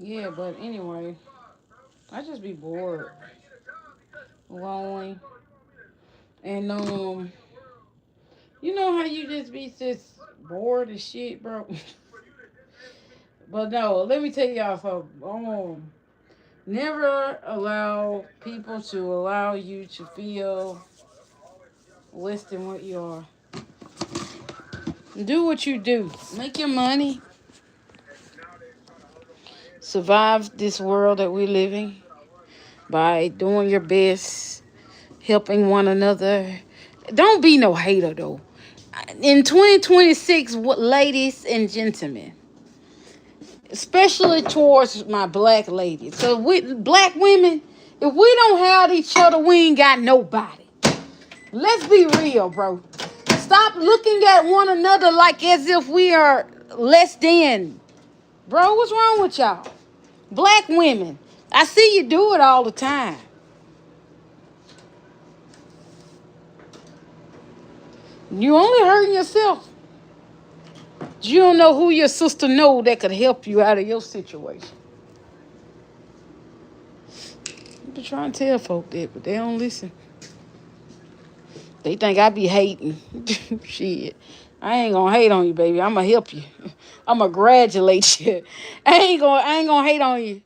Yeah, but anyway, I just be bored, lonely, and you know how you just bored as shit, bro. But no, let me tell y'all something. Never allow people to allow you to feel less than what you are. Do what you do. Make your money. Survive this world that we're living by doing your best, helping one another. Don't be no hater though. In 2026, what ladies and gentlemen, especially towards my black ladies. So with black women, if we don't have each other, we ain't got nobody. Let's be real, bro. Stop looking at one another like as if we are less than. Bro, what's wrong with y'all? Black women. I see you do it all the time. You only hurting yourself. You don't know who your sister know that could help you out of your situation. I've been trying to tell folk that, but they don't listen. They think I be hating. Shit. I ain't gonna hate on you, baby. I'm gonna help you. I'm gonna congratulate you. I ain't gonna hate on you.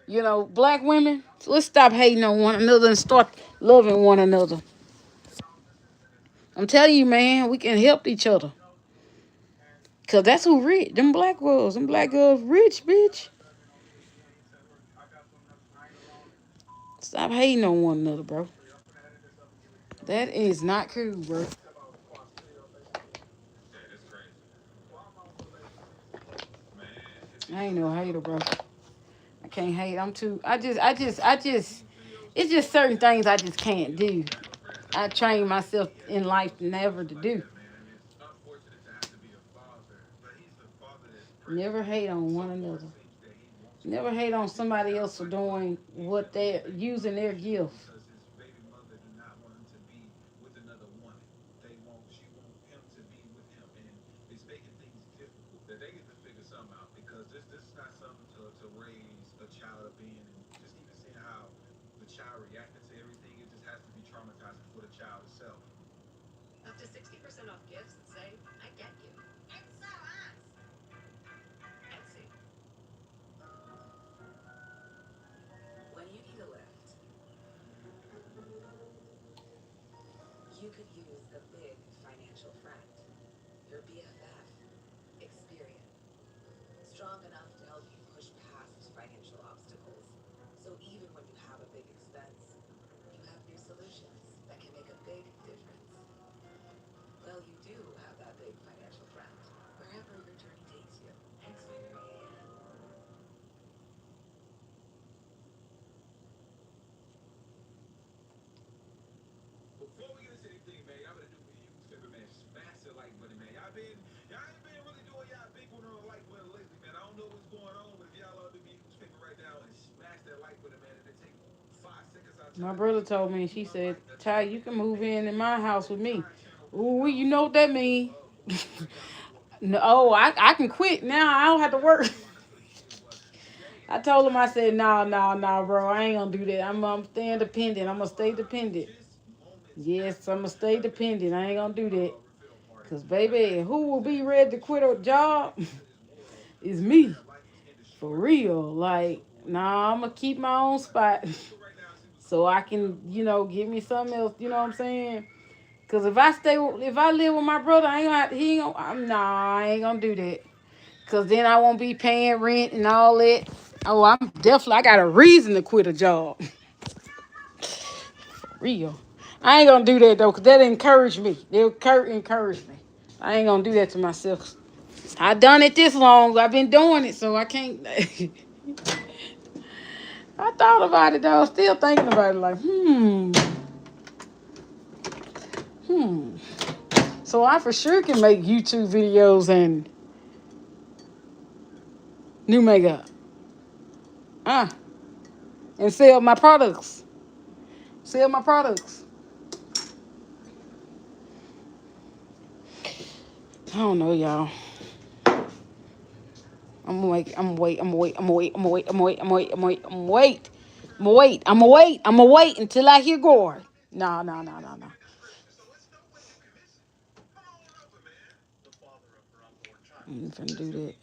You know, black women, so let's stop hating on one another and start loving one another. I'm telling you, man, we can help each other. Cause that's who rich. Them black girls. Them black girls rich, bitch. Stop hating on one another, bro. That is not cool, bro. I ain't no hater, bro. I can't hate. I'm too. I just. It's just certain things I just can't do. I trained myself in life never to do. Never hate on one another. Never hate on somebody else for doing what they're using their gift. My brother told me, she said, Ty, you can move in my house with me. Ooh, you know what that means. No, oh, I can quit now. I don't have to work. I told him, I said, nah, bro. I ain't gonna do that. I'm staying dependent. I'm gonna stay dependent. Yes, I'm gonna stay dependent. I ain't gonna do that. Cause baby, who will be ready to quit a job is me. For real. Like, nah, I'm gonna keep my own spot. So I can, give me something else. You know what I'm saying? Cause if I live with my brother, I ain't gonna, he ain't gonna, nah, I ain't gonna do that. Cause then I won't be paying rent and all that. Oh, I got a reason to quit a job. Real. I ain't gonna do that though, cause that encourage me. They'll encourage me. I ain't gonna do that to myself. I done it this long. I've been doing it, so I can't. I thought about it though. Still thinking about it. Like, hmm. So I for sure can make YouTube videos and new makeup. Uh, and sell my products. Sell my products. I don't know, y'all. I'm gonna wait. I'm gonna wait. I'm gonna wait. I'm gonna wait. I'm gonna wait. I'm gonna wait. I'm gonna wait. I'm gonna wait. I'm gonna wait. I'm gonna wait. I'm gonna wait. I'm gonna wait until I hear Gore. No, no, no, no, no. I ain't finna do that.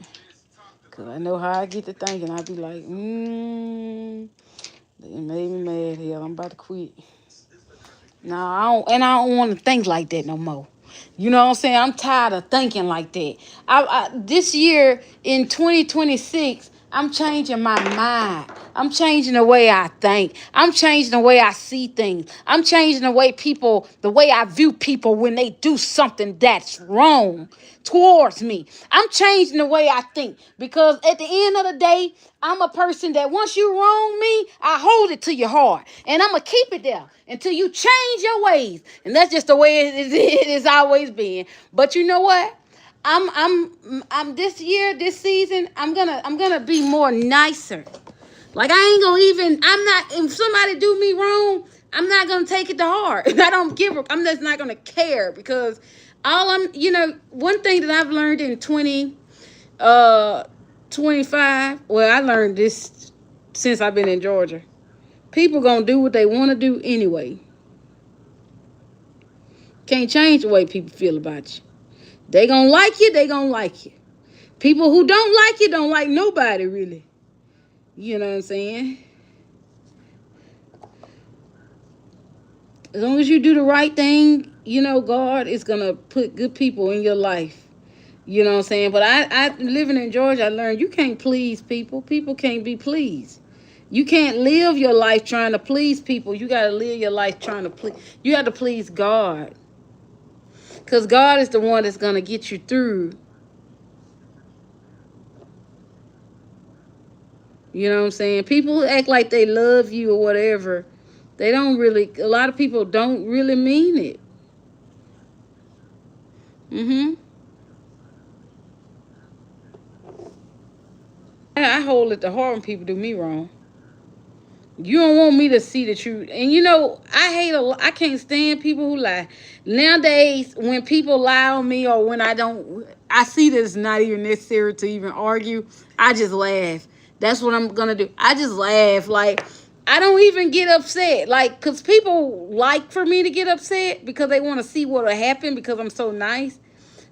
Cause I know how I get to thinking. I be like, they made me mad. Hell, I'm about to quit. No, I don't want to think like that no more. You know what I'm saying? I'm tired of thinking like that. This year in 2026, I'm changing my mind. I'm changing the way I think. I'm changing the way I see things. I'm changing the way I view people when they do something that's wrong towards me. I'm changing the way I think because at the end of the day, I'm a person that once you wrong me, I hold it to your heart. And I'm going to keep it there until you change your ways. And that's just the way it has always been. But you know what? I'm this year, this season, I'm gonna be more nicer. Like I ain't gonna even, I'm not, if somebody do me wrong, I'm not gonna take it to heart. I don't give a, I'm just not gonna care because one thing that I've learned in 25, well, I learned this since I've been in Georgia. People gonna do what they wanna do anyway. Can't change the way people feel about you. They gonna like you, they gonna like you. People who don't like you don't like nobody really. You know what I'm saying? As long as you do the right thing, God is going to put good people in your life. You know what I'm saying? But I living in Georgia, I learned you can't please people. People can't be pleased. You can't live your life trying to please people. You got to live your life trying to please. You have to please God. Because God is the one that's going to get you through. You know what I'm saying? People act like they love you or whatever. They don't really, a lot of people don't really mean it. Mm-hmm. I hold it to heart when people do me wrong. You don't want me to see the truth. And I can't stand people who lie. Nowadays, when people lie on me or when I see that it's not even necessary to even argue, I just laugh. That's what I'm going to do. I just laugh. Like, I don't even get upset. Like, because people like for me to get upset because they want to see what will happen because I'm so nice.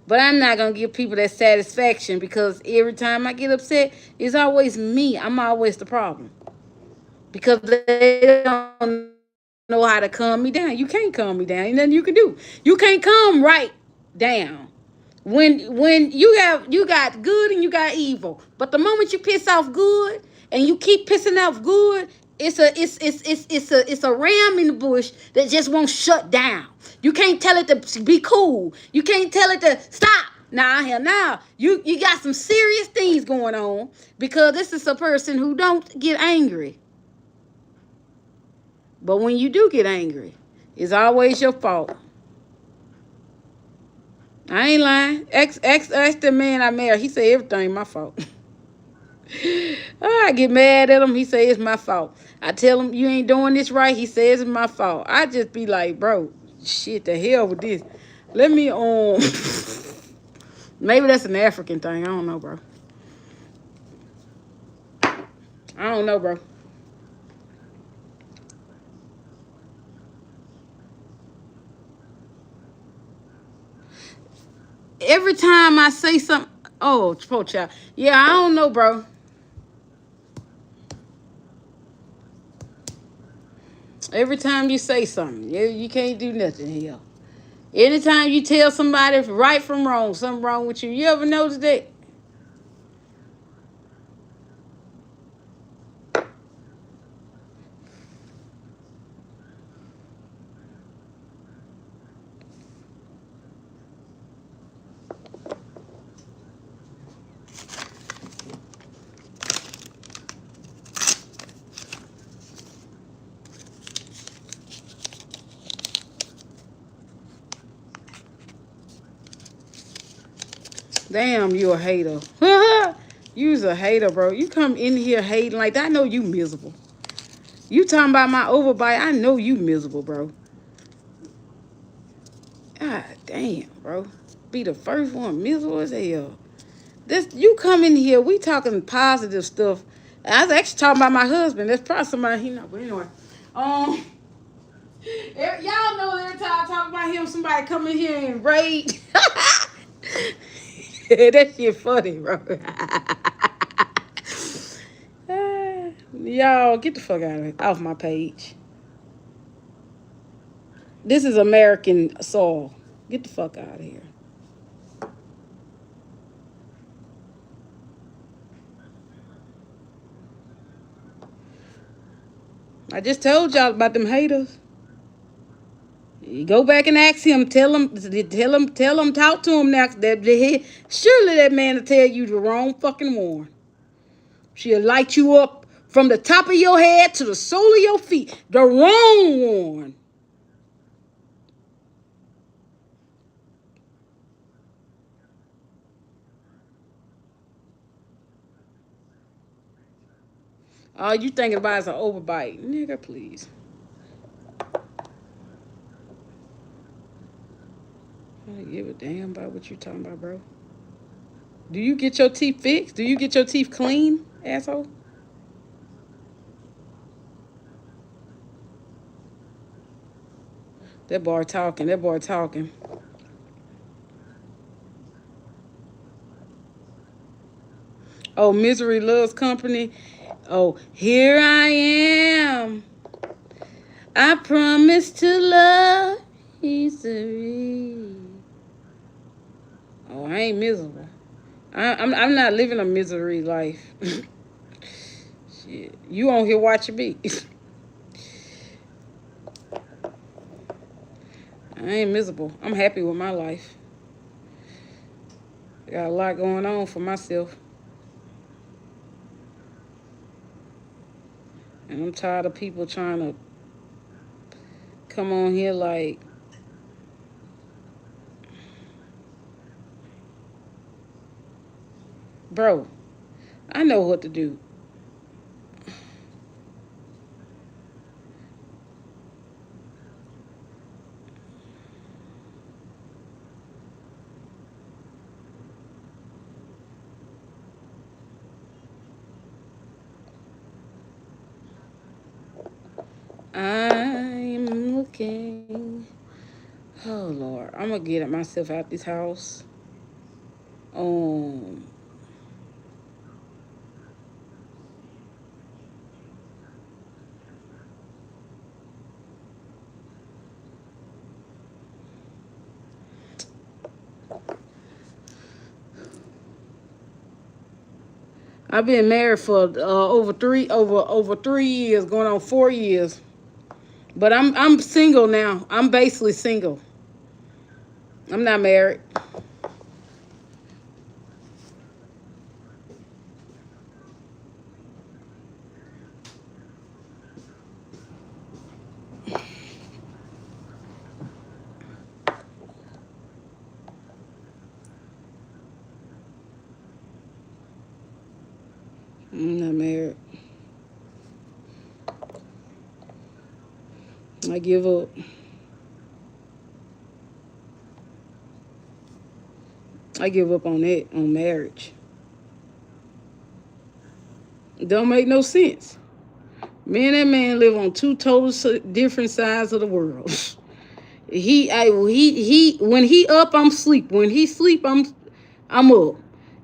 But I'm not going to give people that satisfaction because every time I get upset, it's always me. I'm always the problem. Because they don't know how to calm me down. You can't calm me down. Ain't nothing you can do. You can't calm right down. When you got good and you got evil. But the moment you piss off good and you keep pissing off good, it's a ram in the bush that just won't shut down. You can't tell it to be cool. You can't tell it to stop. Now you got some serious things going on because this is a person who don't get angry. But when you do get angry, it's always your fault. I ain't lying. Ask the man I married. He said everything my fault. I get mad at him. He say it's my fault. I tell him you ain't doing this right. He says it's my fault. I just be like, bro, shit, the hell with this. Let me maybe that's an African thing. I don't know, bro. I don't know, bro. Every time I say something, oh, poor child. Yeah, I don't know, bro. Every time you say something, you can't do nothing here. Anytime you tell somebody right from wrong, something wrong with you, you ever notice that? Damn, you a hater. You's a hater, bro. You come in here hating like that. I know you miserable. You talking about my overbite. I know you miserable, bro. God damn, bro. Be the first one miserable as hell. This you come in here, we talking positive stuff. I was actually talking about my husband. That's probably somebody he know. But anyway, um, y'all know every time I talk about him, somebody come in here and raid. That shit funny, bro. Y'all get the fuck out of it, off my page. This is American soil. Get the fuck out of here. I just told y'all about them haters. You go back and ask him. Talk to him next. Surely that man will tell you the wrong fucking one. She'll light you up from the top of your head to the sole of your feet. The wrong one. All you thinking about is an overbite. Nigga, please. I don't give a damn about what you talking about, bro. Do you get your teeth fixed? Do you get your teeth clean, asshole? That boy talking. That boy talking. Oh, misery loves company. Oh, here I am. I promise to love misery. Oh, I ain't miserable. I'm not living a misery life. Shit, you on here watching me. I ain't miserable. I'm happy with my life. I got a lot going on for myself. And I'm tired of people trying to come on here like, bro, I know what to do. I'm looking. Oh Lord, I'm gonna get myself out this house. Um, I've been married for over 3 years, going on 4 years. But I'm single now. I'm basically single. I'm not married. I'm not married. I give up. I give up on that, on marriage. It don't make no sense. Me and that man live on two total different sides of the world. When he up, I'm sleep. When he sleep, I'm up.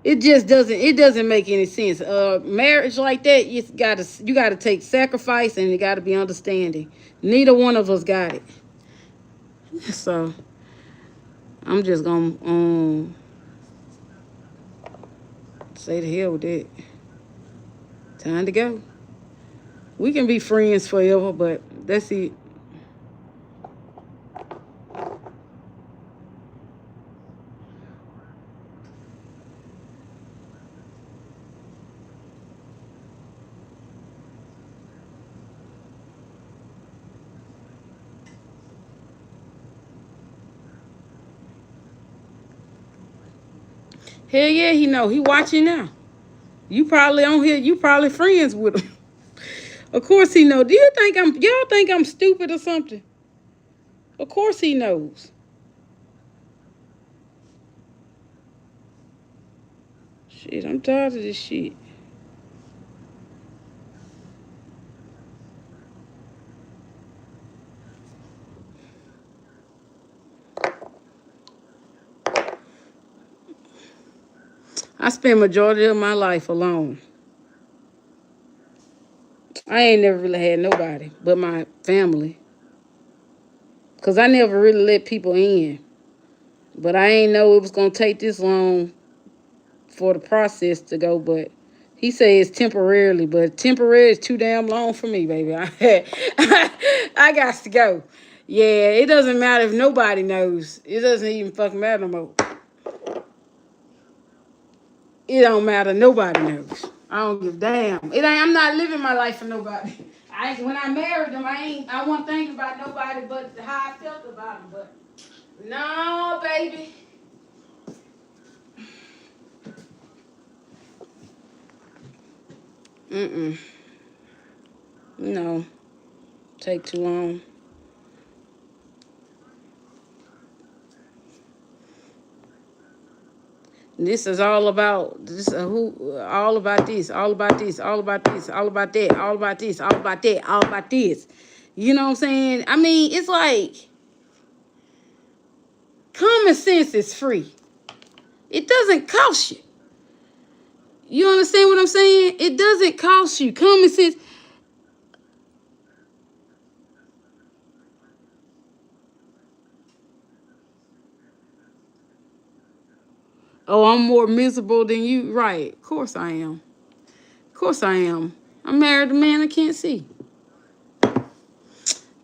It doesn't make any sense. Marriage like that, you gotta take sacrifice and you gotta be understanding. Neither one of us got it. So I'm just gonna say the hell with that. Time to go. We can be friends forever, but that's it. Hell yeah, he know. He watching now. You probably on here. You probably friends with him. Of course he know. Y'all think I'm stupid or something? Of course he knows. Shit, I'm tired of this shit. I spent majority of my life alone. I ain't never really had nobody but my family. Cause I never really let people in. But I ain't know it was gonna take this long for the process to go. But he says temporarily, but temporary is too damn long for me, baby. I got to go. Yeah, it doesn't matter if nobody knows. It doesn't even fucking matter no more. It don't matter. Nobody knows. I don't give a damn. It ain't. I'm not living my life for nobody. When I married them, I wasn't thinking about nobody but how I felt about them. But no, baby. Mm-mm. No. Take too long. This is all about this. All about this. All about this. All about this. All about that. All about this. All about that. All about this. You know what I'm saying? I mean, it's like common sense is free. It doesn't cost you. You understand what I'm saying? It doesn't cost you. Common sense. Oh, I'm more miserable than you. Right. Of course I am. Of course I am. I'm married to a man I can't see. Of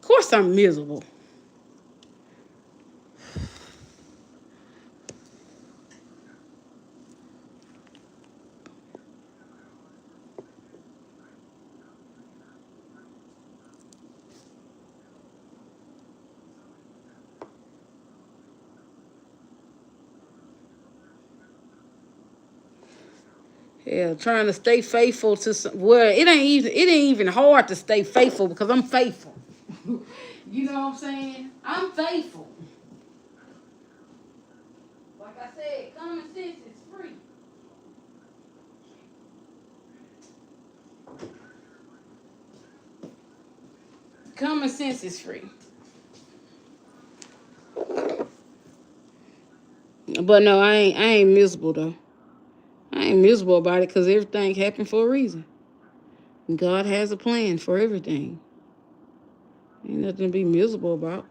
course I'm miserable. Yeah, trying to stay faithful to well, it ain't even hard to stay faithful because I'm faithful. You know what I'm saying? I'm faithful. Like I said, common sense is free. Common sense is free. But no, I ain't miserable though. I ain't miserable about it because everything happened for a reason. God has a plan for everything. Ain't nothing to be miserable about.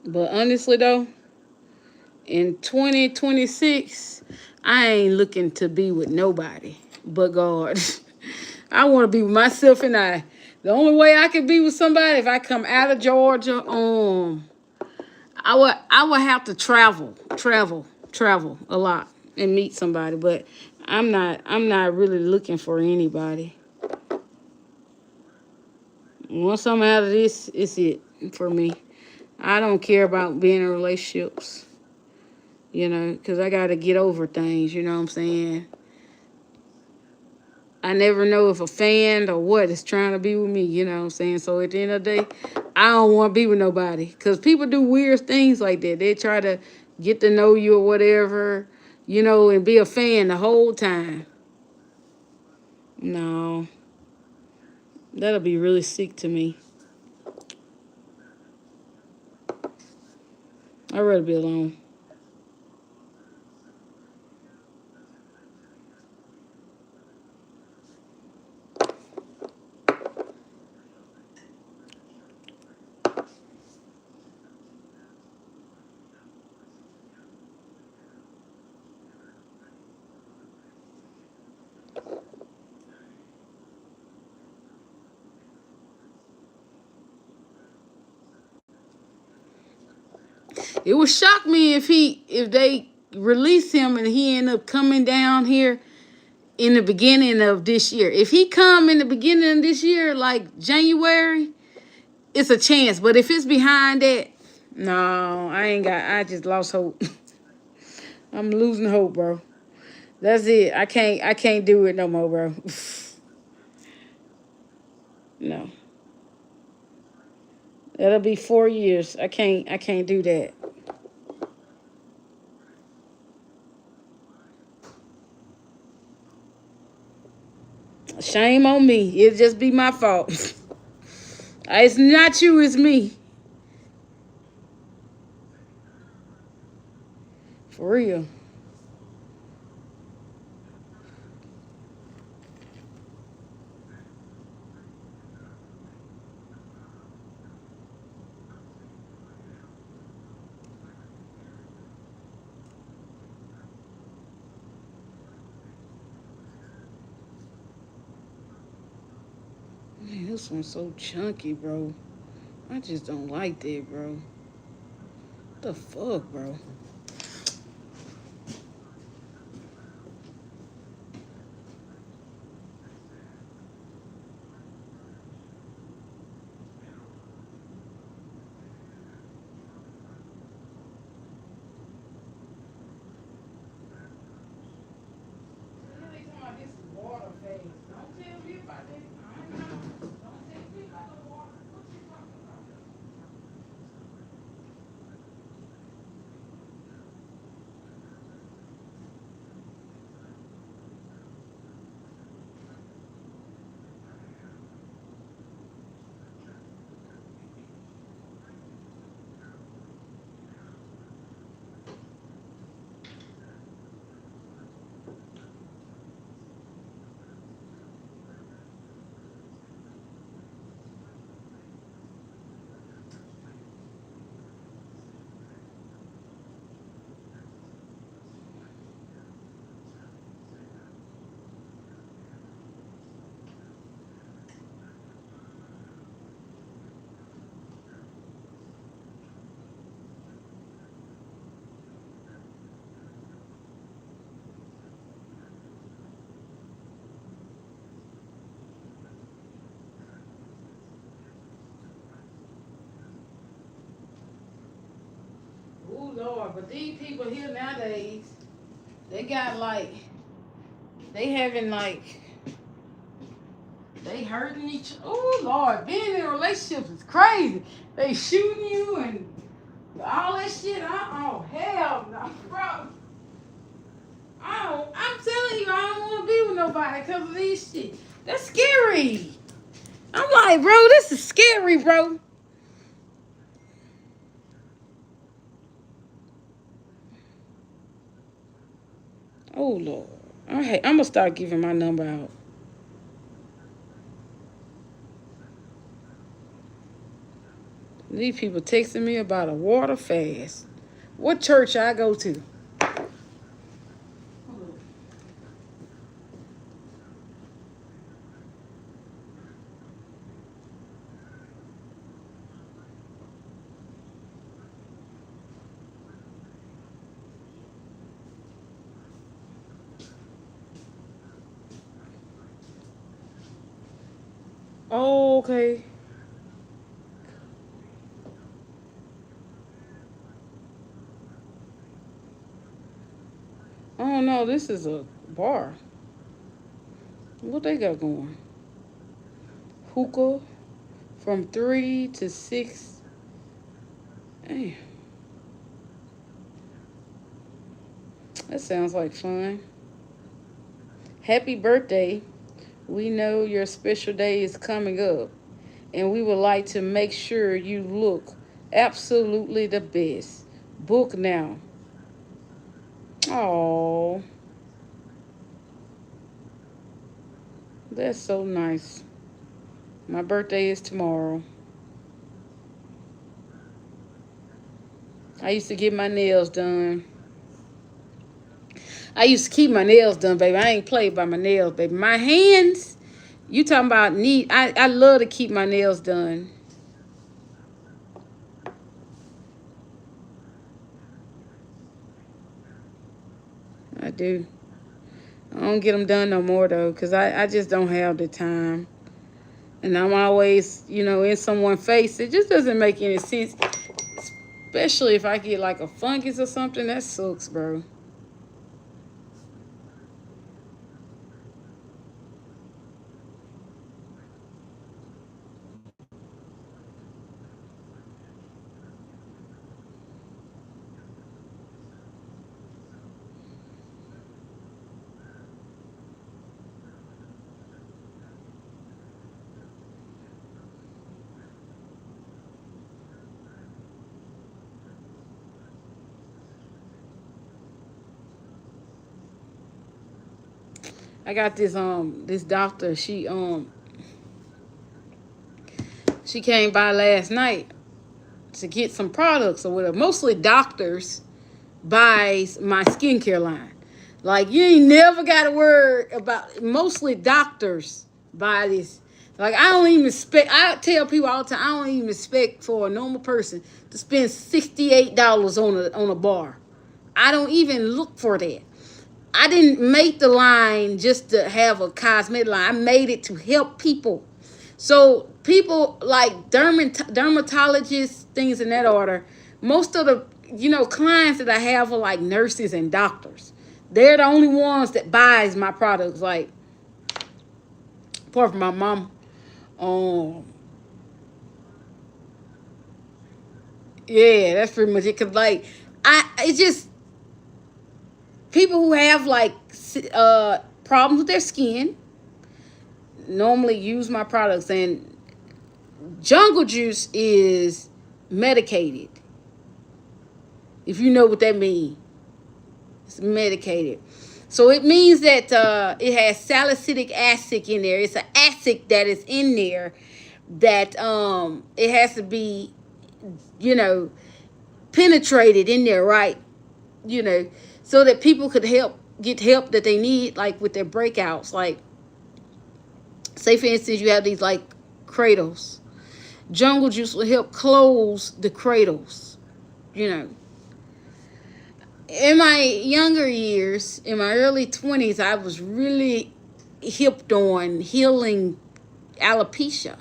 But honestly though, in 2026, I ain't looking to be with nobody but God. I want to be with myself and I. The only way I can be with somebody if I come out of Georgia, I would have to travel a lot and meet somebody. But I'm not really looking for anybody. Once I'm out of this, it's it for me. I don't care about being in relationships, because I got to get over things, you know what I'm saying? I never know if a fan or what is trying to be with me, you know what I'm saying? So at the end of the day, I don't want to be with nobody because people do weird things like that. They try to get to know you or whatever, and be a fan the whole time. No, that'll be really sick to me. I'd rather be alone. It would shock me if they release him and he end up coming down here in the beginning of this year. If he come in the beginning of this year, like January, it's a chance. But if it's behind that, no, I ain't got. I just lost hope. I'm losing hope, bro. That's it. I can't. I can't do it no more, bro. No, that'll be 4 years. I can't. I can't do that. Shame on me. It'll just be my fault. It's not you. It's me. For real. Man, this one's so chunky, bro. I just don't like that, bro. What the fuck, bro? Oh Lord, but these people here nowadays, they got like, they having like, they hurting each. Oh Lord, being in relationships is crazy. They shooting you and all that shit. Oh hell no, bro. I'm telling you, I don't want to be with nobody because of this shit. That's scary. I'm like, bro, this is scary, bro. Oh Lord, I'm gonna start giving my number out. These people texting me about a water fast. What church I go to? Oh, okay. Oh no, this is a bar. What they got going? Hookah from 3 to 6. Hey, that sounds like fun. Happy birthday. We know your special day is coming up, and we would like to make sure you look absolutely the best. Book now. Oh, that's so nice. My birthday is tomorrow. I used to get my nails done. I used to keep my nails done, baby. I ain't played by my nails, baby. My hands, you talking about need. I love to keep my nails done. I do. I don't get them done no more though, cause I just don't have the time, and I'm always in someone's face. It just doesn't make any sense, especially if I get like a fungus or something. That sucks, bro. I got this doctor. She came by last night to get some products or whatever. Mostly doctors buys my skincare line. Like you ain't never got to worry about. Mostly doctors buy this. Like I don't even expect. I tell people all the time. I don't even expect for a normal person to spend $68 on a bar. I don't even look for that. I didn't make the line just to have a cosmetic line. I made it to help people. So people like dermatologists, things in that order. Most of the clients that I have are like nurses and doctors. They're the only ones that buys my products. Like apart from my mom. Um, yeah, that's pretty much it. Cause like it's just people who have like problems with their skin normally use my products, and jungle juice is medicated. If you know what that means, it's medicated. So it means that it has salicylic acid in there. It's an acid that is in there that it has to be, you know, penetrated in there, right? You know, so that people could get help that they need, like with their breakouts. Like, say for instance, you have these like cradles. Jungle juice will help close the cradles. You know, in my younger years, in my early 20s, I was really hipped on healing alopecia,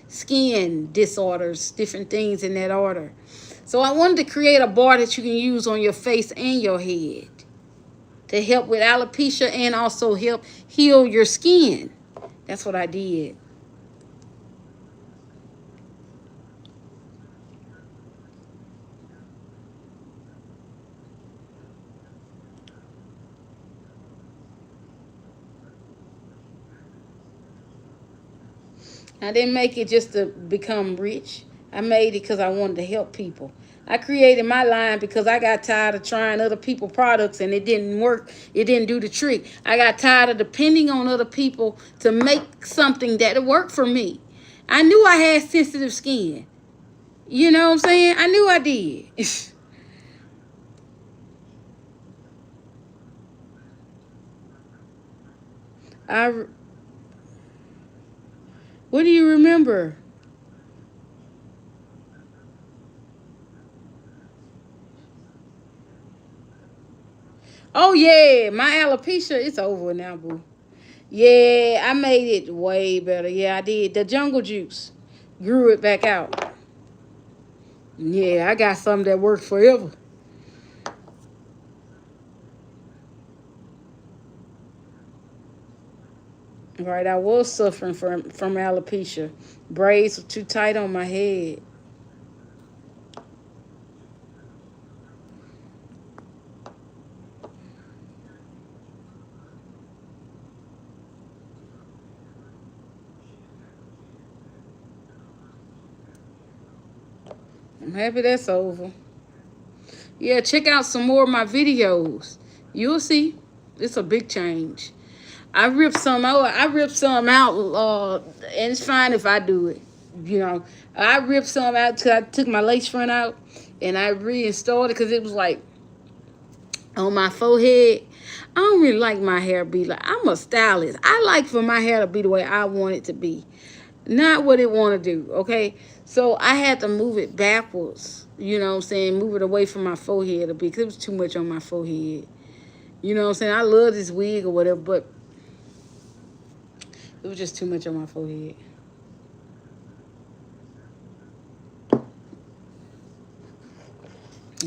skin disorders, different things in that order. So I wanted to create a bar that you can use on your face and your head to help with alopecia and also help heal your skin. That's what I did. I didn't make it just to become rich. I made it because I wanted to help people. I created my line because I got tired of trying other people's products and it didn't work. It didn't do the trick. I got tired of depending on other people to make something that worked for me. I knew I had sensitive skin. You know what I'm saying? I knew I did. I What do you remember? Oh yeah, my alopecia it's over now, boo. Yeah, I made it way better. Yeah, I did. The jungle juice grew it back out. Yeah, I got something that works forever. Right, I was suffering from alopecia. Braids were too tight on my head. I'm happy that's over. Yeah, check out some more of my videos. You'll see. It's a big change. I ripped some out. I ripped some out, and it's fine if I do it. You know, I ripped some out because I took my lace front out, and I reinstalled it because it was like on my forehead. I don't really like my hair to be like. I'm a stylist. I like for my hair to be the way I want it to be, not what it want to do. Okay, so I had to move it backwards. You know what I'm saying? Move it away from my forehead a bit because it was too much on my forehead. You know what I'm saying? I love this wig or whatever, but it was just too much on my forehead.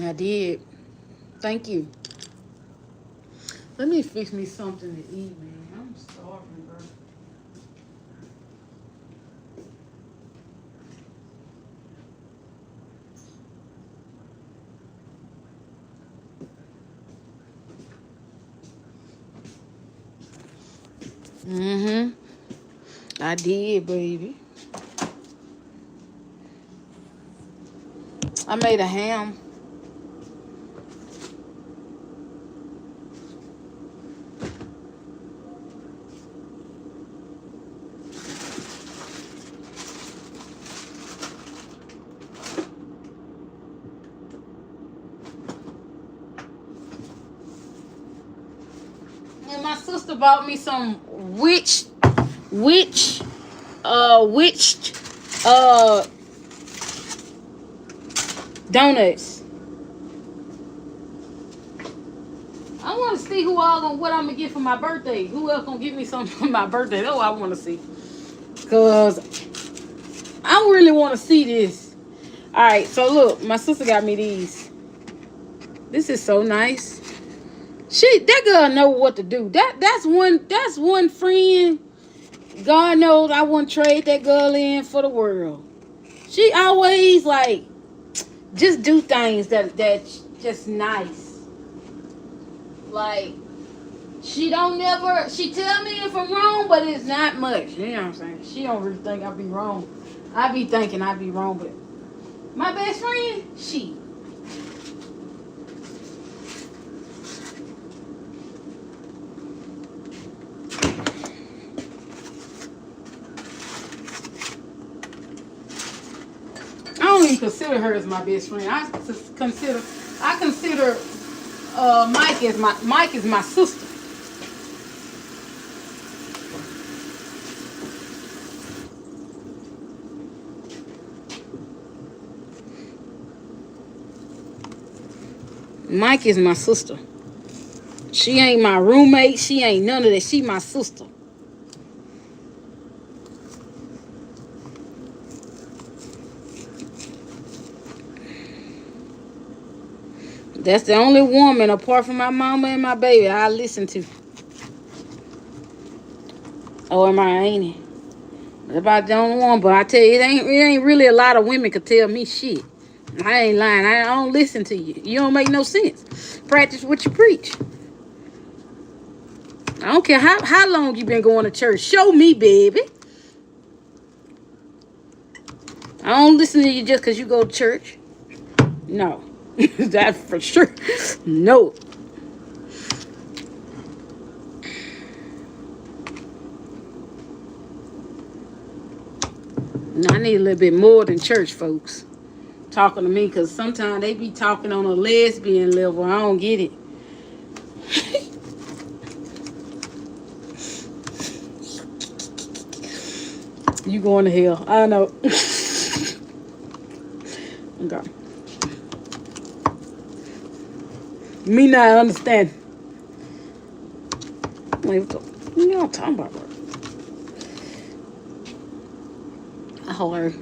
I did. Thank you. Let me fix me something to eat, man. I'm starving, bro. Mm-hmm. I did, baby. I made a ham. And my sister bought me some witch, witched, donuts. I want to see what I'm gonna get for my birthday. Who else gonna give me something for my birthday? That's what I want to see. Cause I really want to see this. All right, so look, my sister got me these. This is so nice. That girl know what to do. That's one friend. God knows I wouldn't trade that girl in for the world. She always like just do things that just nice. Like she tell me if I'm wrong, but it's not much. You know what I'm saying? She don't really think I be wrong. I be thinking I be wrong, but my best friend, she. I don't even consider her as my best friend. I consider Mike is my sister. Mike is my sister. She ain't my roommate. She ain't none of that. She my sister. That's the only woman apart from my mama and my baby I listen to. Oh, am I? Ain't it? That's about the only one. But I tell you, it ain't really a lot of women could tell me shit. I ain't lying. I don't listen to you. You don't make no sense. Practice what you preach. I don't care how long you been going to church. Show me, baby. I don't listen to you just because you go to church. No. That's for sure. No. I need a little bit more than church folks talking to me, because sometimes they be talking on a lesbian level. I don't get it. You going to hell. I know. Okay. Me not understand. Wait, what y'all talking about, bro? Hold on.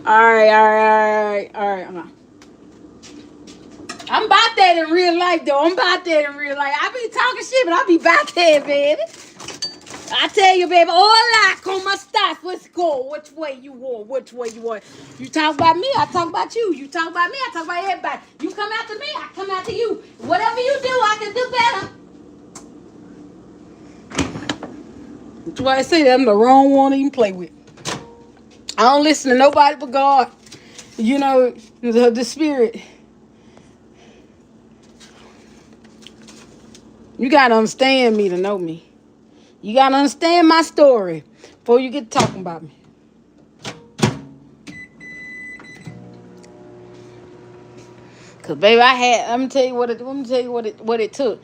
All right. I'm about that in real life, though. I be talking shit, but I be about that, baby. I tell you, baby, hola, como estás? Let's go. Which way you want? You talk about me, I talk about you. You talk about me, I talk about everybody. You come after me, I come after you. Whatever you do, I can do better. That's why I say that I'm the wrong one to even play with. I don't listen to nobody but God. You know, the spirit. You gotta understand me to know me. You gotta understand my story before you get talking about me. Cause baby, let me tell you what it took.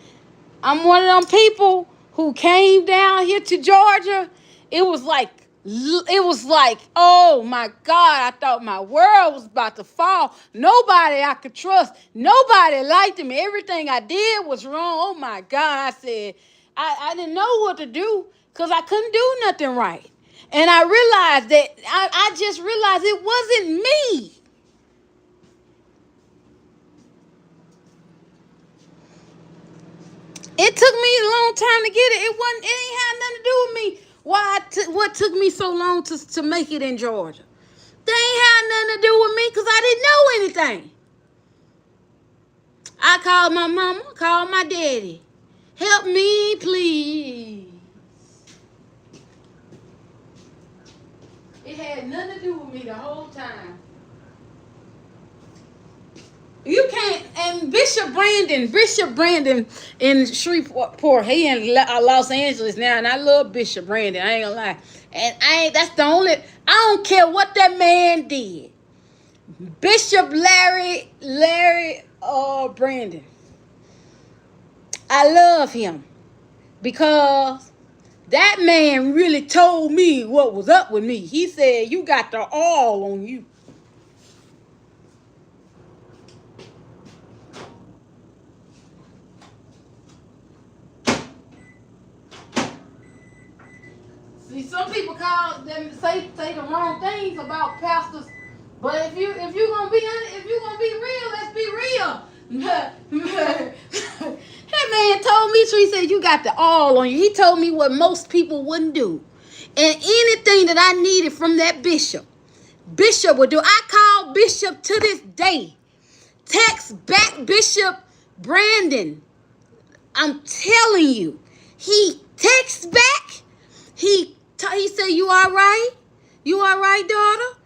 I'm one of them people who came down here to Georgia. It was like It was like, oh my God, I thought my world was about to fall. Nobody I could trust. Nobody liked me. Everything I did was wrong. Oh my God, I said, I didn't know what to do because I couldn't do nothing right. And I realized that, I just realized it wasn't me. It took me a long time to get it. It ain't had nothing to do with me. What took me so long to make it in Georgia? They ain't had nothing to do with me because I didn't know anything. I called my mama, called my daddy. Help me, please. It had nothing to do with me the whole time. You can't, and Bishop Brandon in Shreveport, he in Los Angeles now, and I love Bishop Brandon, I ain't gonna lie. And that's the only, I don't care what that man did. Bishop Larry Brandon. I love him because that man really told me what was up with me. He said, you got the all on you. See, some people call them say the wrong things about pastors, but if you gonna be honest, if you gonna be real, let's be real. That man told me, so he said, you got the all on you. He told me what most people wouldn't do. And anything that I needed from that bishop would do. I call Bishop to this day. Text back Bishop Brandon. I'm telling you. He texts back. He said, you all right? You all right, daughter?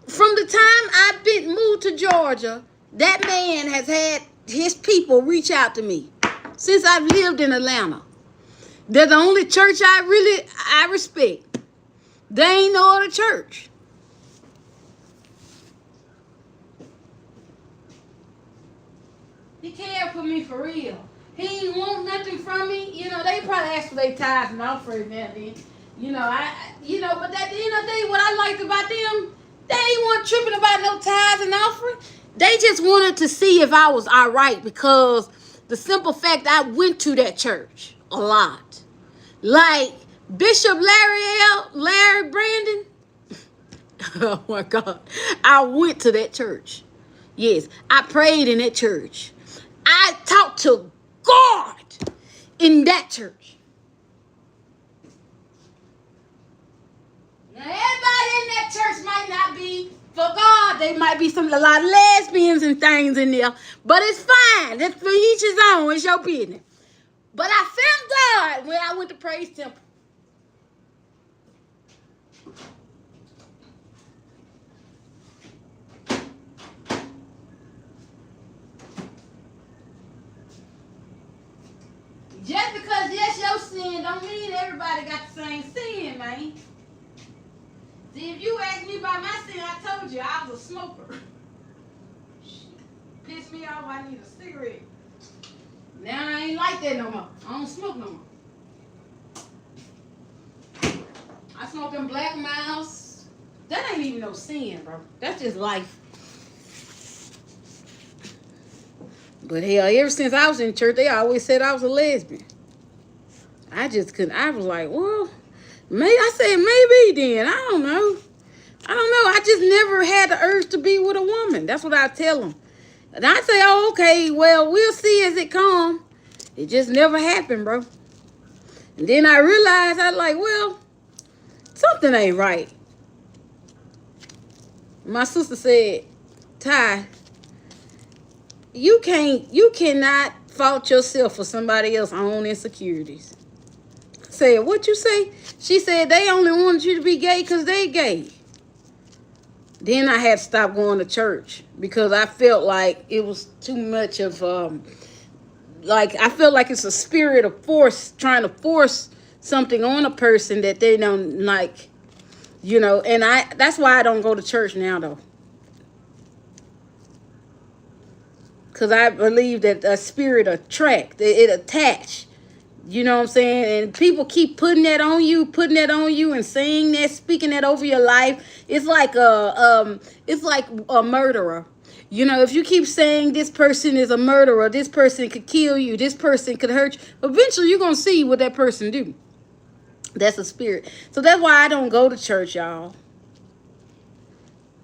From the time I've been moved to Georgia, that man has had his people reach out to me since I've lived in Atlanta. They're the only church I respect. There ain't no other church. He cared for me for real. He ain't want nothing from me. You know, they probably ask for their tithes and offering now then. You know, but at the end of the day, what I liked about them, they ain't want tripping about no tithes and offering. They just wanted to see if I was all right because the simple fact I went to that church a lot. Like Bishop Larry Brandon. Oh my God. I went to that church. Yes, I prayed in that church. I talked to God in that church. Now everybody in that church might not be for God. They might be a lot of lesbians and things in there. But it's fine. That's for each his own. It's your business. But I found God when I went to Praise Temple. Just because that's your sin don't mean everybody got the same sin, man. See, if you asked me about my sin, I told you I was a smoker. Pissed me off, I need a cigarette. Now I ain't like that no more. I don't smoke no more. I smoke them Black Miles. That ain't even no sin, bro. That's just life. But hell, ever since I was in church, they always said I was a lesbian. I just couldn't. I was like, well, maybe. I said maybe then. I don't know. I just never had the urge to be with a woman. That's what I tell them. And I say, oh, okay, well, we'll see as it comes. It just never happened, bro. And then I realized, I was like, well, something ain't right. My sister said, Ty, you cannot fault yourself for somebody else's own insecurities. I said, what you say? She said, they only wanted you to be gay because they gay. Then I had to stop going to church because I felt like it was too much of, I feel like it's a spirit of force, trying to force something on a person that they don't like, and that's why I don't go to church now, though. Because I believe that a spirit it attach. You know what I'm saying? And people keep putting that on you, and saying that, speaking that over your life. It's like a murderer. You know, if you keep saying this person is a murderer, this person could kill you, this person could hurt you, eventually you're gonna see what that person do. That's a spirit. So that's why I don't go to church, y'all.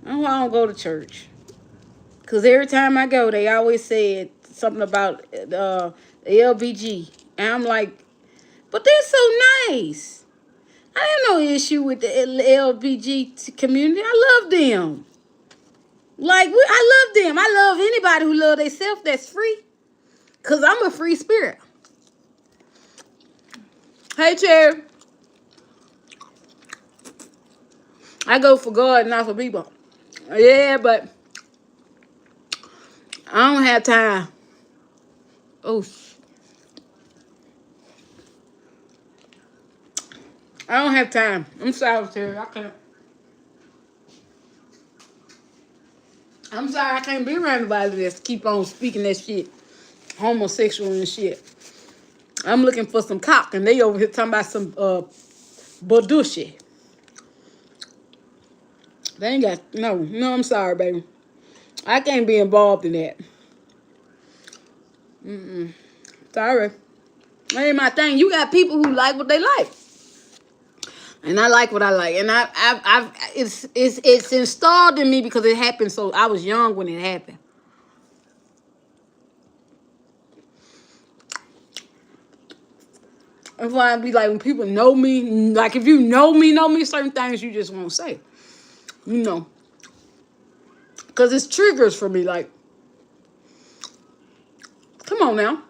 That's why I don't go to church. Cause every time I go, they always said something about LBG, and I'm like, but they're so nice. I have no issue with the LBG community. I love them. I love them. I love anybody who love themselves that's free. Cause I'm a free spirit. Hey, Cherry. I go for God, not for people. Yeah, but I don't have time. Oh, I don't have time. I'm sorry, Terry. I can't. I'm sorry, I can't be around nobody that's keep on speaking that shit. Homosexual and shit. I'm looking for some cock, and they over here talking about some badushi. They ain't got no. I'm sorry, baby. I can't be involved in that. Sorry, that ain't my thing. You got people who like what they like, and I like what I like, and it's installed in me because it happened. So I was young when it happened. That's why I be like, when people know me, like if you know me, certain things you just won't say, you know, because it's triggers for me. Like, come on now.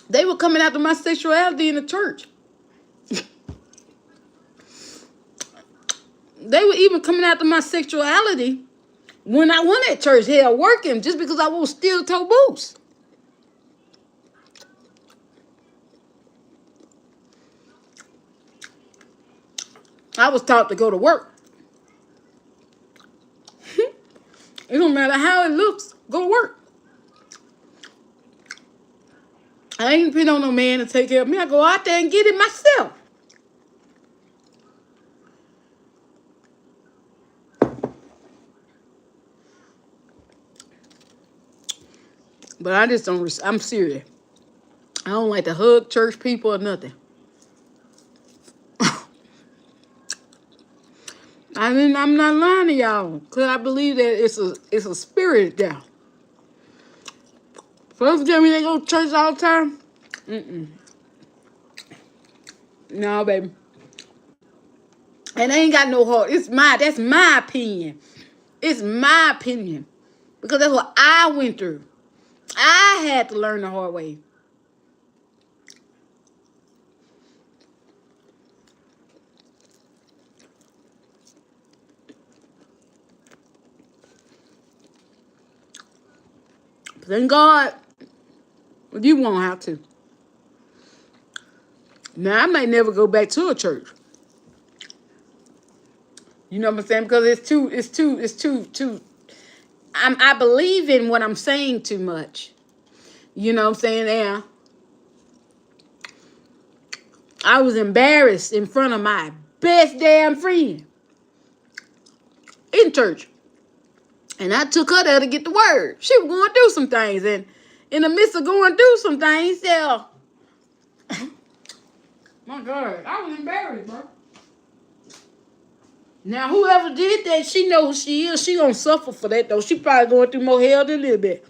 They were coming after my sexuality in the church. They were even coming after my sexuality when I went at church, hell, working, just because I wore steel toe boots. I was taught to go to work. It don't matter how it looks, go to work. I ain't depend on no man to take care of me. I go out there and get it myself. But I just don't, I'm serious. I don't like to hug church people or nothing. I mean, I'm not lying to y'all, because I believe that it's a spirit there. Folks tell me they go to church all the time. No, baby. And they ain't got no heart. That's my opinion. It's my opinion. Because that's what I went through. I had to learn the hard way. Thank God, you won't have to. Now, I may never go back to a church. You know what I'm saying? Because it's too. I believe in what I'm saying too much. You know what I'm saying? Yeah. I was embarrassed in front of my best damn friend in church. And I took her there to get the word. She was going through some things. And in the midst of going through some things, yeah. My God, I was embarrassed, bro. Now, whoever did that, she knows who she is. She gonna suffer for that, though. She probably going through more hell than a little bit.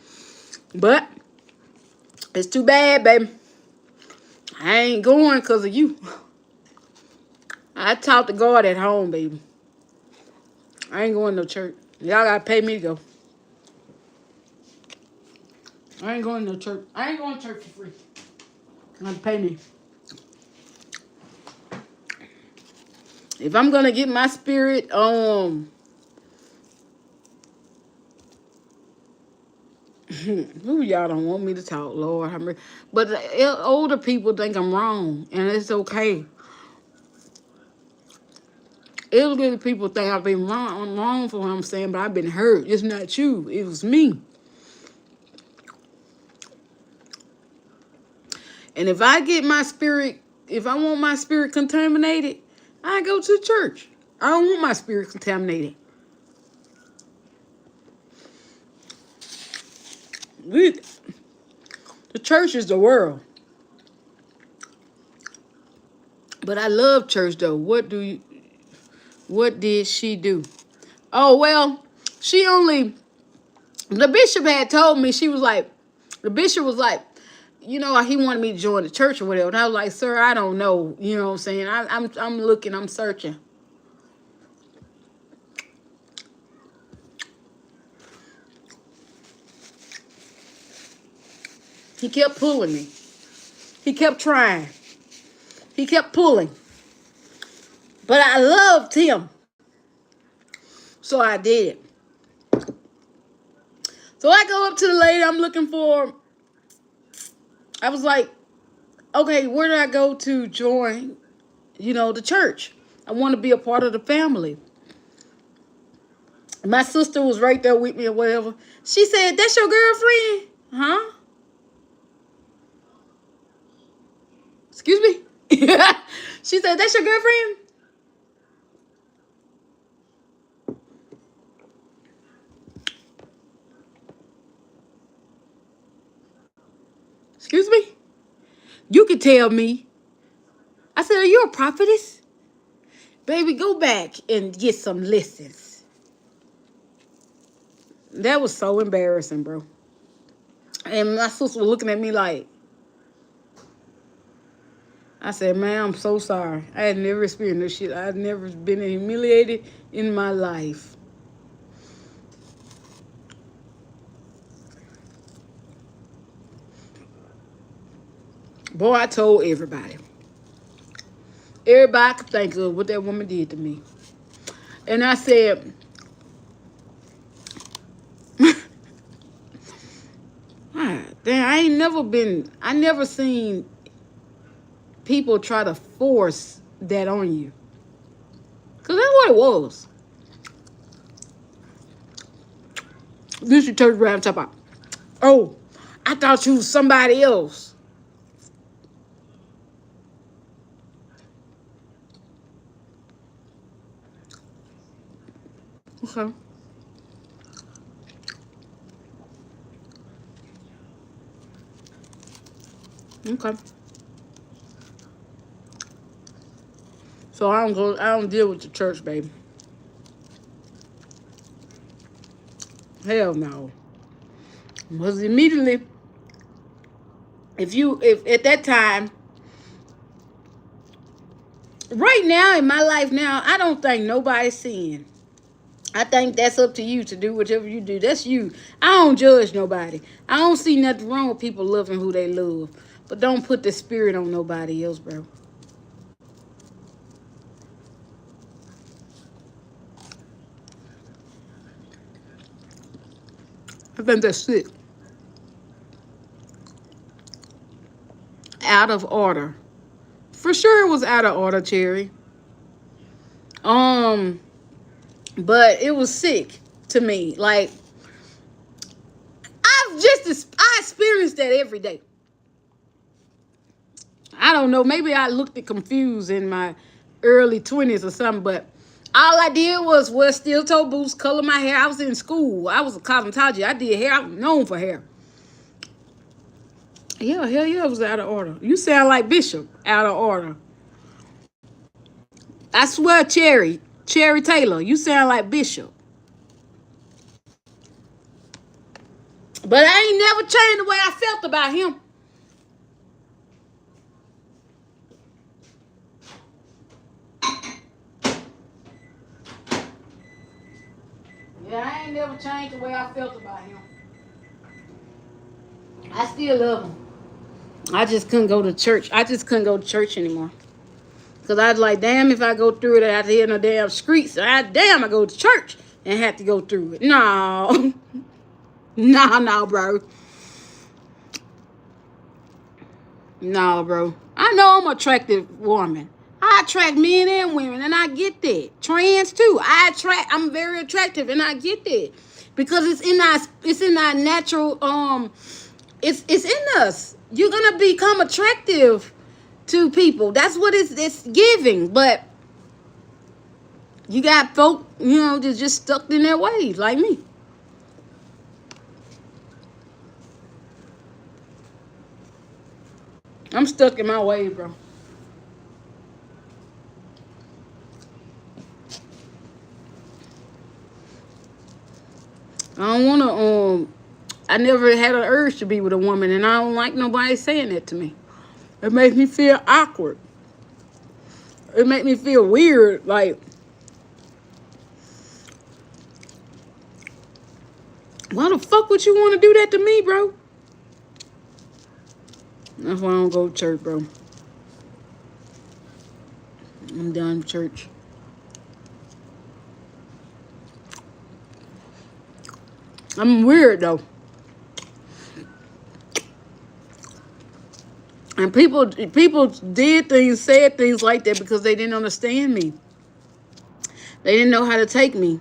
But it's too bad, baby. I ain't going because of you. I talk to God at home, baby. I ain't going to no church. Y'all gotta pay me to go. I ain't going to no church. I ain't going to church for free. You gotta pay me. If I'm gonna get my spirit, who y'all don't want me to talk, Lord. But the older people think I'm wrong, and it's okay. Elderly people think I've been wrong. I'm wrong for what I'm saying, but I've been hurt. It's not you. It was me. And if I get my spirit, if I want my spirit contaminated, I go to church. I don't want my spirit contaminated. The church is the world. But I love church though. What did she do? Oh well, the bishop had told me, the bishop was like, he wanted me to join the church or whatever. And I was like, sir, I don't know. You know what I'm saying? I'm looking, I'm searching. He kept pulling me. He kept trying. He kept pulling. But I loved him. So I did. So I go up to the lady I'm looking for. I was like, okay, where do I go to join, the church? I want to be a part of the family. My sister was right there with me or whatever. She said, that's your girlfriend? Huh? Excuse me? She said, that's your girlfriend? Excuse me? You can tell me. I said, are you a prophetess? Baby, go back and get some lessons. That was so embarrassing, bro. And my sister was looking at me like, I said, man, I'm so sorry. I had never experienced this shit. I had never been humiliated in my life. Boy, I told everybody. Everybody could think of what that woman did to me. And I said, damn, I never seen people try to force that on you. Because that's what it was. This you turn around and talk about, oh, I thought you was somebody else. Okay. Okay. So I don't deal with the church, baby. Hell no. Because immediately, if at that time, right now in my life now, I don't think nobody's seeing. I think that's up to you to do whatever you do. That's you. I don't judge nobody. I don't see nothing wrong with people loving who they love. But don't put the spirit on nobody else, bro. I think that's it. Out of order. For sure it was out of order, Cherry. But it was sick to me. Like, I experienced that every day. I don't know. Maybe I looked at confused in my early 20s or something, but all I did was wear steel toe boots, color my hair. I was in school. I was a cosmetologist. I did hair. I was known for hair. Yeah, hell yeah, it was out of order. You sound like Bishop, out of order. I swear, Cherry Taylor, you sound like Bishop. But I ain't never changed the way I felt about him. Yeah, I ain't never changed the way I felt about him. I still love him. I just couldn't go to church. I just couldn't go to church anymore. Because I was like, damn, if I go through it out here in the damn streets, damn, I go to church and have to go through it. No. No, bro. No, bro. I know I'm an attractive woman. I attract men and women, and I get that. Trans too. I'm very attractive, and I get that. Because it's in our natural, it's in us. you're gonna become attractive to people. That's what it's giving. But you got folk, that's just stuck in their ways, like me. I'm stuck in my ways, bro. I don't wanna I never had an urge to be with a woman, and I don't like nobody saying that to me. It makes me feel awkward. It makes me feel weird. Like, why the fuck would you want to do that to me, bro? That's why I don't go to church, bro. I'm done with church. I'm weird, though. And people did things, said things like that because they didn't understand me. They didn't know how to take me.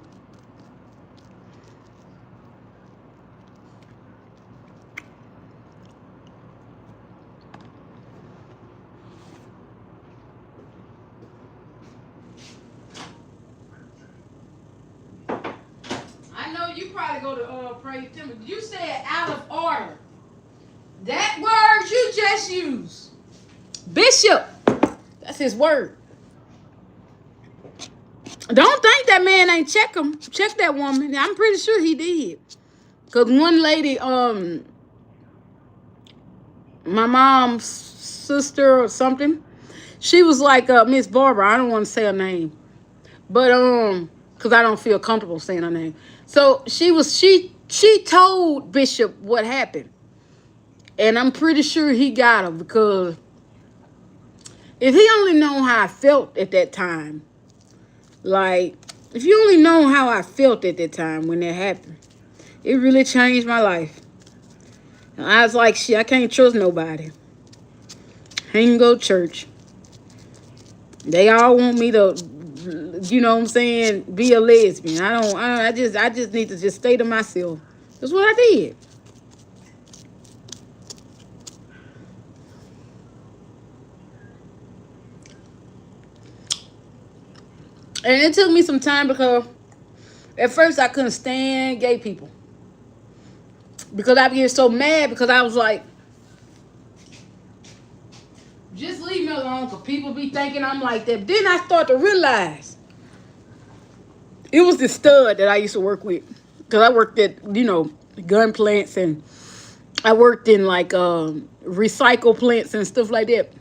I know you probably go to Praise Timothy. You said out of order. That word you just used. Bishop. That's his word. Don't think that man ain't check him. Check that woman. I'm pretty sure he did. Cause one lady, my mom's sister or something, she was like Miss Barbara. I don't want to say her name, but cause I don't feel comfortable saying her name. So she told Bishop what happened, and I'm pretty sure he got her because if he only known how I felt at that time, like if you only know how I felt at that time when that happened, it really changed my life. And I was like, shit, I can't trust nobody. I ain't go to church. They all want me to, you know what I'm saying, be a lesbian. I just need to just stay to myself. That's what I did. And it took me some time because at first I couldn't stand gay people. Because I get so mad because I was like, just leave me alone because people be thinking I'm like that. Then I start to realize it was the stud that I used to work with. Because I worked at, gun plants, and I worked in like recycle plants and stuff like that.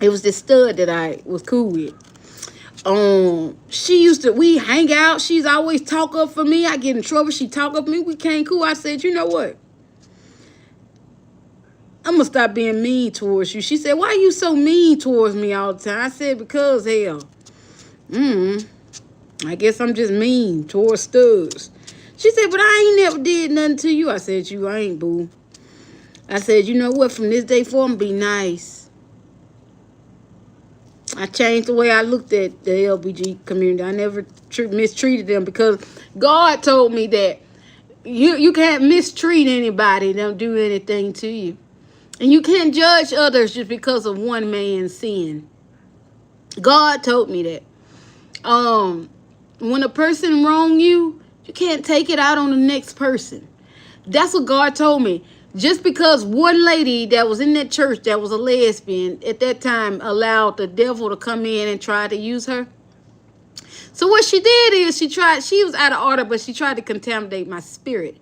It was this stud that I was cool with. We hang out. She's always talk up for me. I get in trouble. She talk up for me. We came cool. I said, you know what? I'm going to stop being mean towards you. She said, why are you so mean towards me all the time? I said, because hell. I guess I'm just mean towards studs. She said, but I ain't never did nothing to you. I said, you ain't, boo. I said, you know what? From this day forward, I'm going to be nice. I changed the way I looked at the LBG community. I never mistreated them because God told me that you can't mistreat anybody. Don't do anything to you. And you can't judge others just because of one man's sin. God told me that. When a person wrong you, you can't take it out on the next person. That's what God told me. Just because one lady that was in that church that was a lesbian at that time allowed the devil to come in and try to use her. So what she did is she was out of order, but she tried to contaminate my spirit.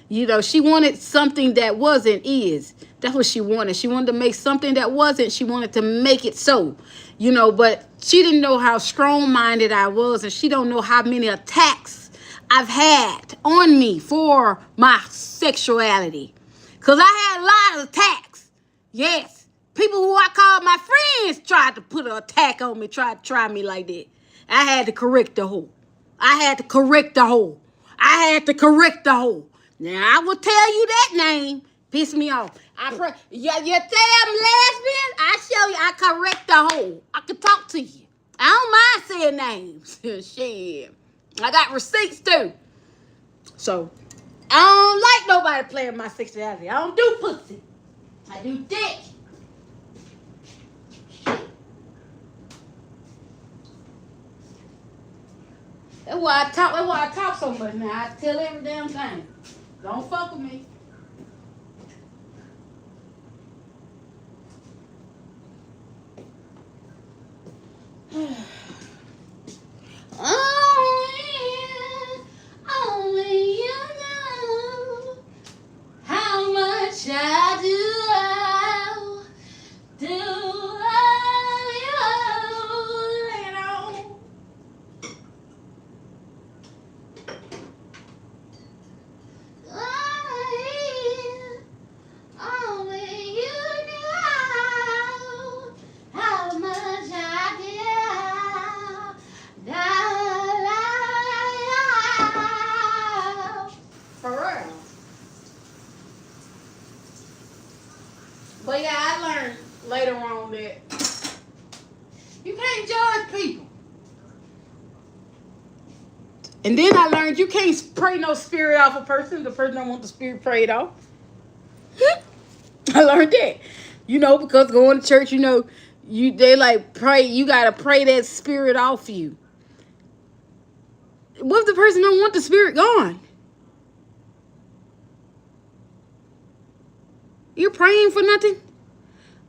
She wanted something that wasn't is. That's what she wanted. She wanted to make something that wasn't. She wanted to make it so. But she didn't know how strong-minded I was, and she don't know how many attacks I've had on me for my sexuality. Because I had a lot of attacks. Yes. People who I called my friends tried to put an attack on me, tried to try me like that. I had to correct the hoe. I had to correct the hoe. Now, I will tell you that name. Piss me off. You say I'm lesbian? I show you. I correct the hoe. I can talk to you. I don't mind saying names. Shit. I got receipts too. So, I don't like nobody playing my sexuality. I don't do pussy. I do thick. That's why I talk. That's why I talk so much now. I tell every damn thing. Don't fuck with me. Only you know how much I do love you know. Only you know how much I do. For real. But yeah, I learned later on that you can't judge people. And then I learned you can't pray no spirit off a person. The person don't want the spirit prayed off. I learned that. Because going to church, they like pray. You gotta pray that spirit off you. What if the person don't want the spirit gone? You're praying for nothing?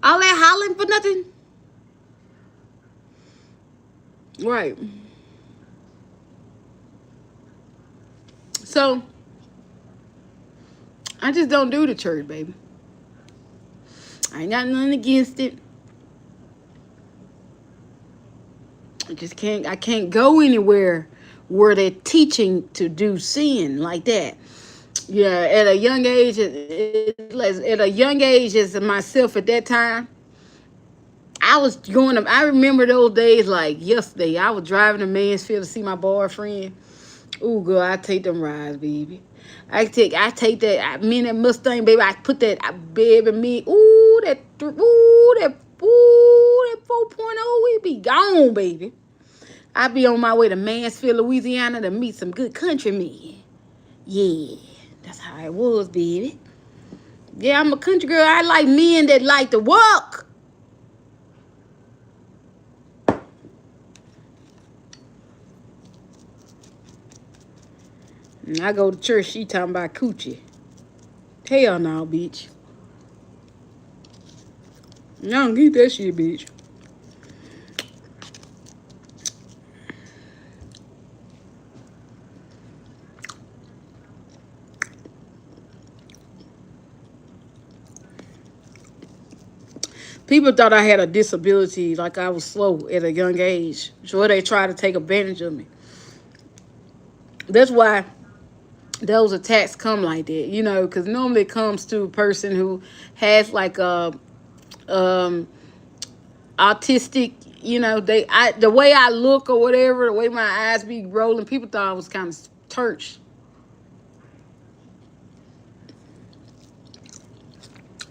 All that hollering for nothing? Right. So, I just don't do the church, baby. I ain't got nothing against it. I can't go anywhere where they're teaching to do sin like that. Yeah, at a young age, as myself at that time, I remember those days like yesterday. I was driving to Mansfield to see my boyfriend. Ooh, girl, I take them rides, baby. I take that, me and that Mustang, baby. I put that, baby, me. That 4.0, we be gone, baby. I be on my way to Mansfield, Louisiana to meet some good countrymen. Yeah, that's how it was, baby. Yeah, I'm a country girl. I like men that like to walk. And I go to church, she talking about coochie. Hell no, bitch. I don't get that shit, bitch. People thought I had a disability, like I was slow at a young age. So they try to take advantage of me. That's why those attacks come like that, because normally it comes to a person who has like a autistic, the way I look or whatever, the way my eyes be rolling, people thought I was kind of church.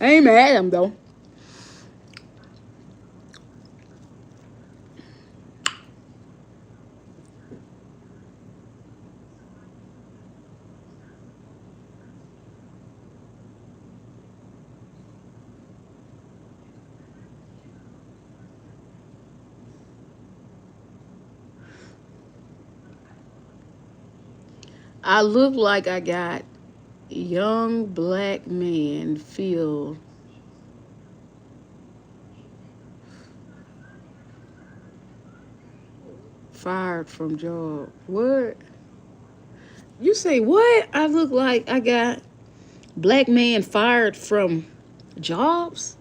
I ain't mad at them though. I look like I got young black man feel fired from job. What? You say what? I look like I got black man fired from jobs?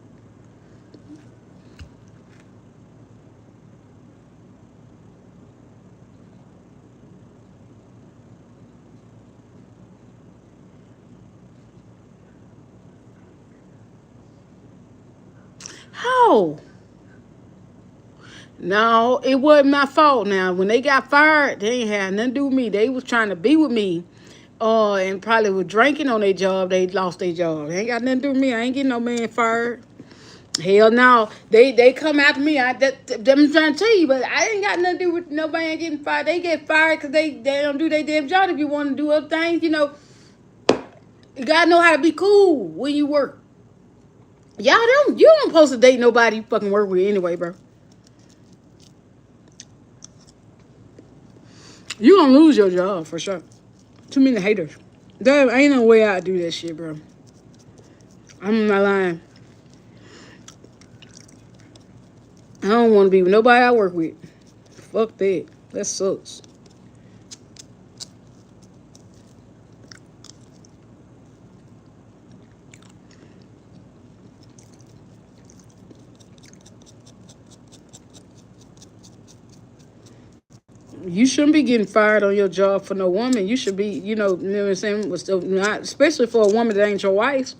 How? No, it wasn't my fault. Now, when they got fired, they ain't had nothing to do with me. They was trying to be with me, and probably was drinking on their job. They lost their job. They ain't got nothing to do with me. I ain't getting no man fired. Hell no. They come after me. I'm trying to tell you, but I ain't got nothing to do with nobody ain't getting fired. They get fired because they don't do their damn job. If you want to do other things, you gotta know how to be cool when you work. You don't supposed to date nobody you fucking work with anyway, bro. You gonna lose your job for sure. Too many haters. There ain't no way I do that shit, bro. I'm not lying. I don't want to be with nobody I work with. Fuck that. That sucks. You shouldn't be getting fired on your job for no woman. You should be, you know what I'm saying? Not, especially for a woman that ain't your wife.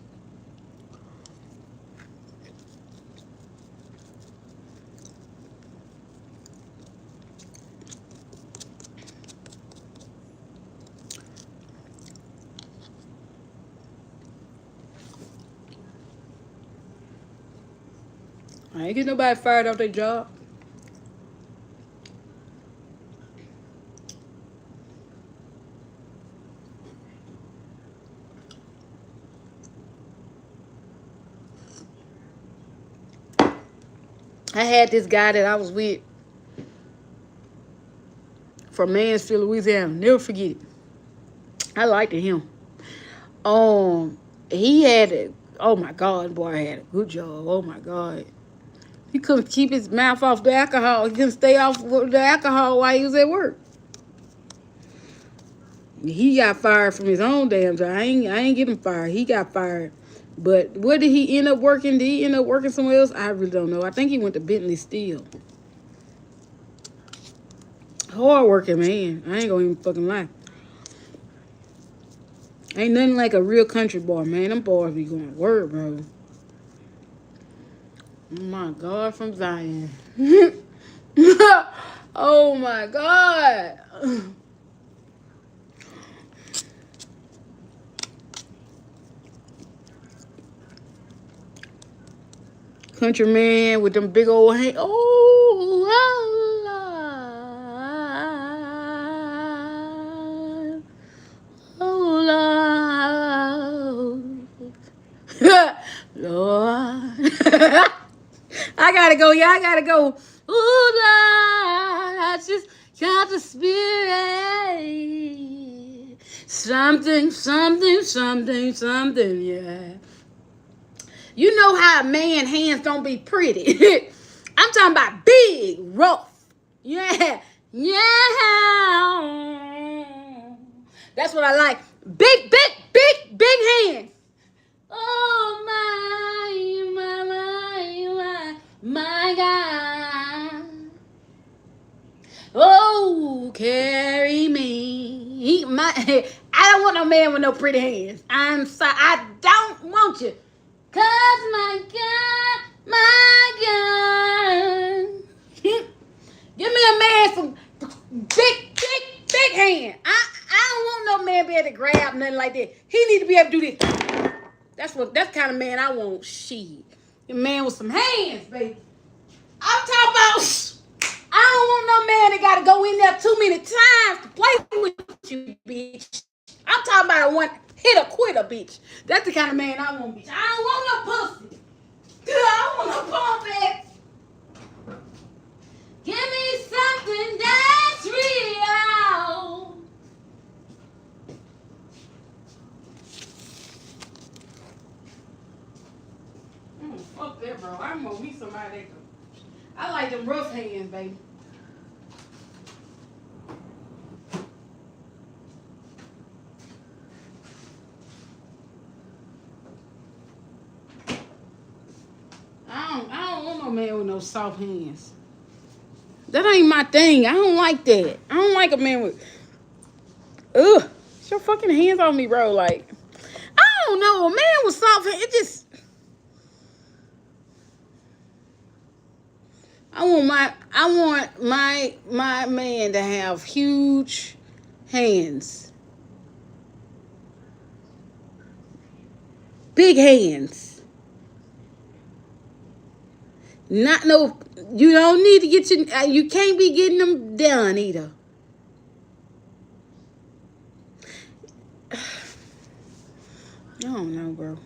I ain't get nobody fired off their job. I had this guy that I was with from Mansfield, Louisiana. Never forget it. I liked him. Um, he had a, oh my God, boy, I had a good job. Oh my God. He couldn't keep his mouth off the alcohol. He couldn't stay off the alcohol while he was at work. He got fired from his own damn job. I ain't get him fired. He got fired. But where did he end up working? Did he end up working somewhere else? I really don't know. I think he went to Bentley Steel. Hard working man. I ain't gonna even fucking lie. Ain't nothing like a real country boy, man. Them boys be going to work, bro. Oh my God, from Zion. Oh my God. Country man with them big old hands. Oh, oh, Lord. Lord. I gotta go. Yeah, I gotta go. Ooh, Lord, I just got the spirit. Something, something, something, something, yeah. You know how a man hands don't be pretty. I'm talking about big, rough. Yeah. Yeah. That's what I like. Big, big, big, big hands. Oh my God. Oh, carry me. I don't want no man with no pretty hands. I'm sorry. I don't want you. Cause my God. Give me a man some big, big, big hand. I don't want no man be able to grab nothing like that. He need to be able to do this. That's kind of man I want. Shit. A man with some hands, baby. I'm talking about. I don't want no man that gotta go in there too many times to play with you, bitch. I'm talking about a one hit or quitter, bitch. That's the kind of man I want, bitch. I don't want no pussy. I don't want no pump ass. Give me something that's real. Fuck that, bro. I'm gonna meet somebody that can. I like them rough hands, baby. I don't want no man with no soft hands. That ain't my thing. I don't like that. I don't like a man with. Ugh. Get your fucking hands on me, bro. Like, I don't know. A man with soft hands, it just. I want my man to have huge hands. Big hands. Not no. You don't need to get your. You can't be getting them done either. I don't know, bro.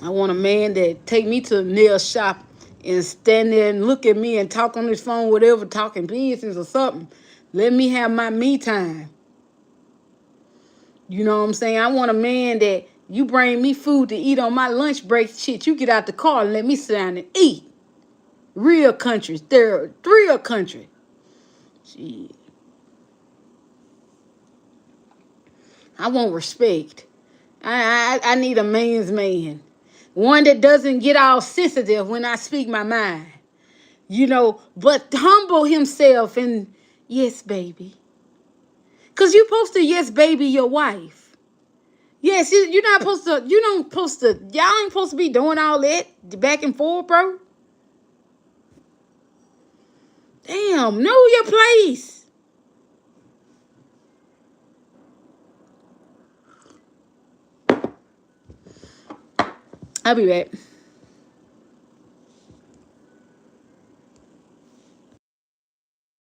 I want a man that take me to the nail shop and stand there and look at me and talk on his phone, whatever, talking business or something. Let me have my me time. You know what I'm saying? I want a man that you bring me food to eat on my lunch break. Shit, you get out the car and let me sit down and eat. Real country. Real country. Shit. I want respect. I need a man's man. One that doesn't get all sensitive when I speak my mind. You know, but humble himself and yes, baby. Because you're supposed to yes, baby, your wife. Yes, you're not supposed to, y'all ain't supposed to be doing all that back and forth, bro. Damn, know your place. I'll be back.